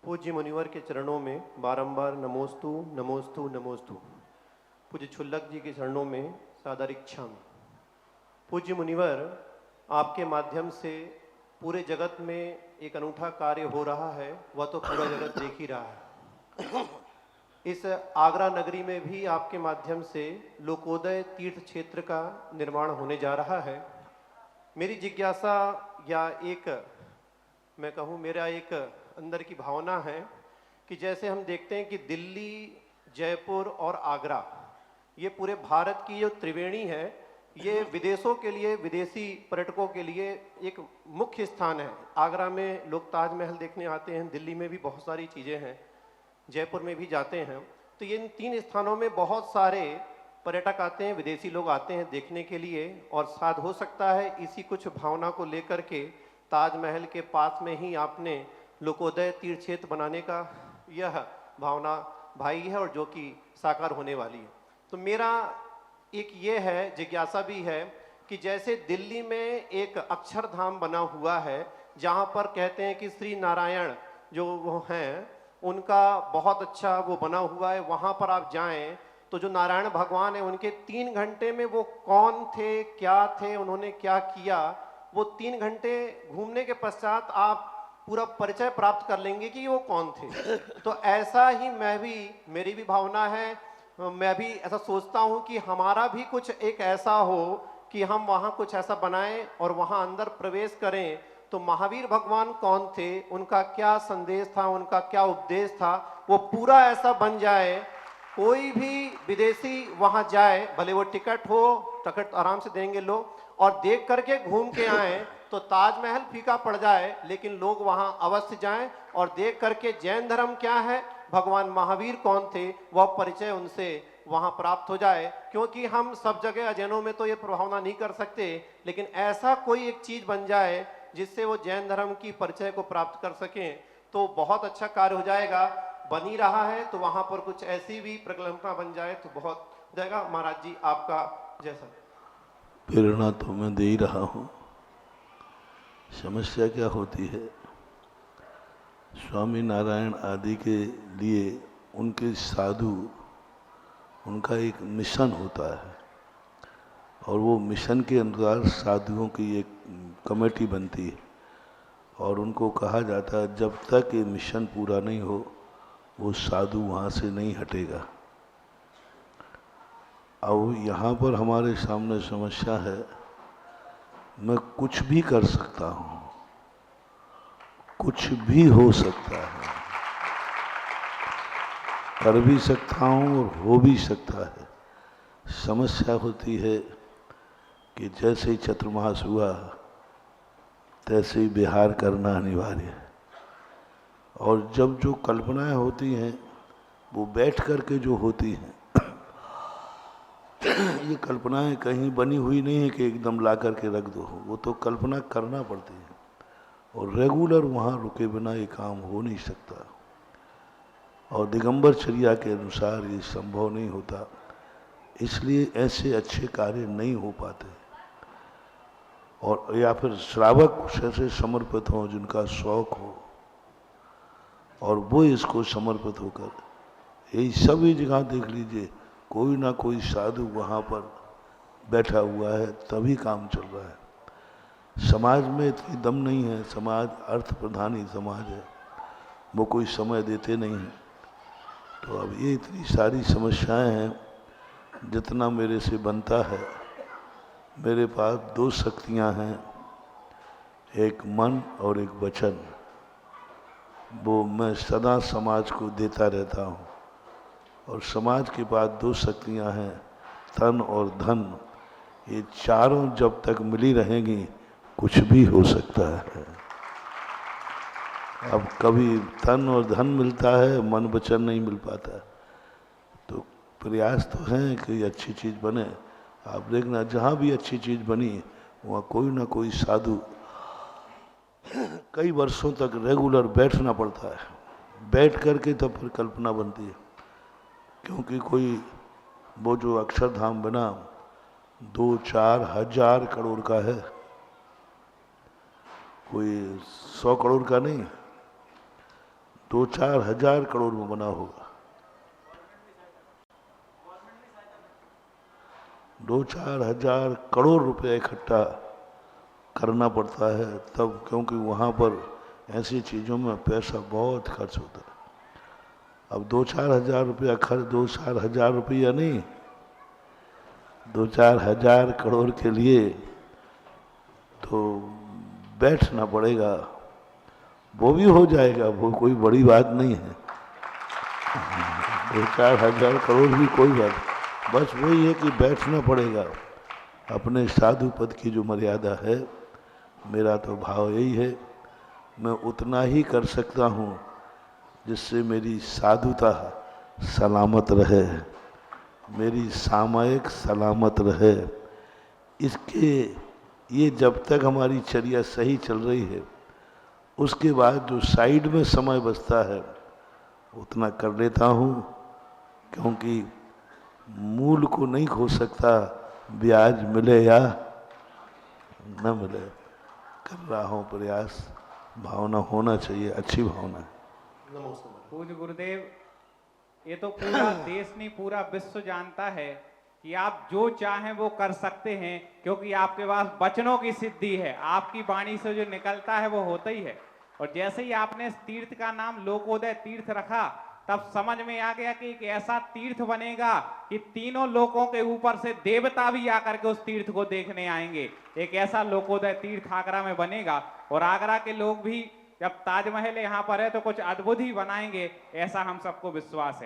पूज्य मुनिवर के चरणों में बारंबार नमोस्तु नमोस्तु नमोस्तु। पूज्य छुल्लक जी के चरणों में सादरीक्षाम। पूज्य मुनिवर, आपके माध्यम से पूरे जगत में एक अनूठा कार्य हो रहा है, वह तो पूरा जगत देख ही रहा है। इस आगरा नगरी में भी आपके माध्यम से लोकोदय तीर्थ क्षेत्र का निर्माण होने जा रहा है। मेरी जिज्ञासा या मैं कहूँ मेरा एक अंदर की भावना है कि जैसे हम देखते हैं कि दिल्ली, जयपुर और आगरा, ये पूरे भारत की जो त्रिवेणी है, ये विदेशों के लिए, विदेशी पर्यटकों के लिए एक मुख्य स्थान है। आगरा में लोग ताजमहल देखने आते हैं, दिल्ली में भी बहुत सारी चीज़ें हैं, जयपुर में भी जाते हैं। तो ये इन तीन स्थानों में बहुत सारे पर्यटक आते हैं, विदेशी लोग आते हैं देखने के लिए। और शायद हो सकता है इसी कुछ भावना को लेकर के ताजमहल के पास में ही आपने लोकोदय तीर्थ क्षेत्र बनाने का यह भावना भाई है, और जो कि साकार होने वाली है। तो मेरा एक ये है, जिज्ञासा भी है कि जैसे दिल्ली में एक अक्षरधाम बना हुआ है, जहाँ पर कहते हैं कि श्री नारायण जो वो हैं, उनका बहुत अच्छा वो बना हुआ है। वहाँ पर आप जाएं तो जो नारायण भगवान है, उनके 3 घंटे में वो कौन थे, क्या थे, उन्होंने क्या किया, वो 3 घंटे घूमने के पश्चात आप पूरा परिचय प्राप्त कर लेंगे कि वो कौन थे। तो ऐसा ही मेरी भी भावना है। मैं भी ऐसा सोचता हूँ कि हमारा भी कुछ एक ऐसा हो कि हम वहाँ कुछ ऐसा बनाएं और वहाँ अंदर प्रवेश करें तो महावीर भगवान कौन थे, उनका क्या संदेश था, उनका क्या उपदेश था, वो पूरा ऐसा बन जाए। कोई भी विदेशी वहाँ जाए, भले वो टिकट हो, टिकट आराम से देंगे लोग, और देख करके घूम के आए तो ताजमहल फीका पड़ जाए, लेकिन लोग वहां अवश्य जाएं और देख करके जैन धर्म क्या है, भगवान महावीर कौन थे, वह परिचय उनसे वहां प्राप्त हो जाए। क्योंकि हम सब जगह अजैनों में तो ये प्रभावना नहीं कर सकते, लेकिन ऐसा कोई एक चीज बन जाए जिससे वो जैन धर्म की परिचय को प्राप्त कर सकें, तो बहुत अच्छा कार्य हो जाएगा। बन ही रहा है तो वहां पर कुछ ऐसी भी प्रकल्पना बन जाए तो बहुत हो जाएगा। महाराज जी, आपका जैसा। प्रेरणा तो मैं दे ही रहा हूँ। समस्या क्या होती है, स्वामी नारायण आदि के लिए उनके साधु, उनका एक मिशन होता है, और वो मिशन के अनुसार साधुओं की एक कमेटी बनती है, और उनको कहा जाता है जब तक ये मिशन पूरा नहीं हो वो साधु वहाँ से नहीं हटेगा। अब यहाँ पर हमारे सामने समस्या है, मैं कुछ भी कर सकता हूँ, कुछ भी हो सकता है, कर भी सकता हूँ और हो भी सकता है। समस्या होती है कि जैसे ही चतुर्मास हुआ तैसे ही विहार करना अनिवार्य है। और जब जो कल्पनाएं होती हैं वो बैठ कर के जो होती हैं, ये कल्पनाएं कहीं बनी हुई नहीं है कि एकदम ला करके रख दो, वो तो कल्पना करना पड़ती है, और रेगुलर वहाँ रुके बिना ये काम हो नहीं सकता। और दिगंबर चर्या के अनुसार ये संभव नहीं होता, इसलिए ऐसे अच्छे कार्य नहीं हो पाते। और या फिर श्रावक कुछ ऐसे समर्पित हों जिनका शौक हो और वो इसको समर्पित होकर, यही सभी जगह देख लीजिए, कोई ना कोई साधु वहाँ पर बैठा हुआ है, तभी काम चल रहा है। समाज में इतनी दम नहीं है, समाज अर्थ प्रधान ही समाज है, वो कोई समय देते नहीं हैं। तो अब ये इतनी सारी समस्याएं हैं, जितना मेरे से बनता है, मेरे पास 2 शक्तियां हैं, एक मन और एक वचन, वो मैं सदा समाज को देता रहता हूँ। और समाज के पास 2 शक्तियाँ हैं, तन और धन। ये चारों जब तक मिली रहेंगी कुछ भी हो सकता है। अब कभी तन और धन मिलता है, मन वचन नहीं मिल पाता। तो प्रयास तो है कि अच्छी चीज़ बने। आप देखना जहाँ भी अच्छी चीज़ बनी वहाँ कोई ना कोई साधु कई वर्षों तक रेगुलर बैठना पड़ता है, बैठ करके तब फिर कल्पना बनती है। क्योंकि कोई वो जो अक्षरधाम बना 2-4 हजार करोड़ का है, कोई 100 करोड़ का नहीं। 2-4 हजार करोड़ में बना होगा। 2-4 हजार करोड़ रुपए इकट्ठा करना पड़ता है तब, क्योंकि वहाँ पर ऐसी चीज़ों में पैसा बहुत खर्च होता है। अब 2-4 हजार रुपया खर्च, 2-4 हजार रुपया नहीं, 2-4 हजार करोड़ के लिए तो बैठना पड़ेगा। वो भी हो जाएगा, वो कोई बड़ी बात नहीं है। 2-4 हजार करोड़ भी कोई बात, बस वही है कि बैठना पड़ेगा। अपने साधु पद की जो मर्यादा है, मेरा तो भाव यही है, मैं उतना ही कर सकता हूँ जिससे मेरी साधुता सलामत रहे, मेरी सामायिक सलामत रहे। इसके ये जब तक हमारी चर्या सही चल रही है, उसके बाद जो साइड में समय बचता है उतना कर लेता हूँ, क्योंकि मूल को नहीं खो सकता, ब्याज मिले या न मिले। कर रहा हूँ प्रयास, भावना होना चाहिए, अच्छी भावना है। नमस्कार। पूज्य गुरुदेव, ये तो पूरा देश नहीं पूरा विश्व जानता है कि आप जो चाहें वो कर सकते हैं, क्योंकि आपके पास वचनों की सिद्धि है। आपकी वाणी से जो निकलता है वो होता ही है। और जैसे ही आपने इस तीर्थ का नाम लोकोदय तीर्थ रखा, तब समझ में आ गया कि एक ऐसा तीर्थ बनेगा कि तीनों लोकों के ऊपर से देवता भी आकर के उस तीर्थ को देखने आएंगे। एक ऐसा लोकोदय तीर्थ आगरा में बनेगा, और आगरा के लोग भी जब ताजमहल यहाँ पर है तो कुछ अद्भुत ही बनाएंगे, ऐसा हम सबको विश्वास है।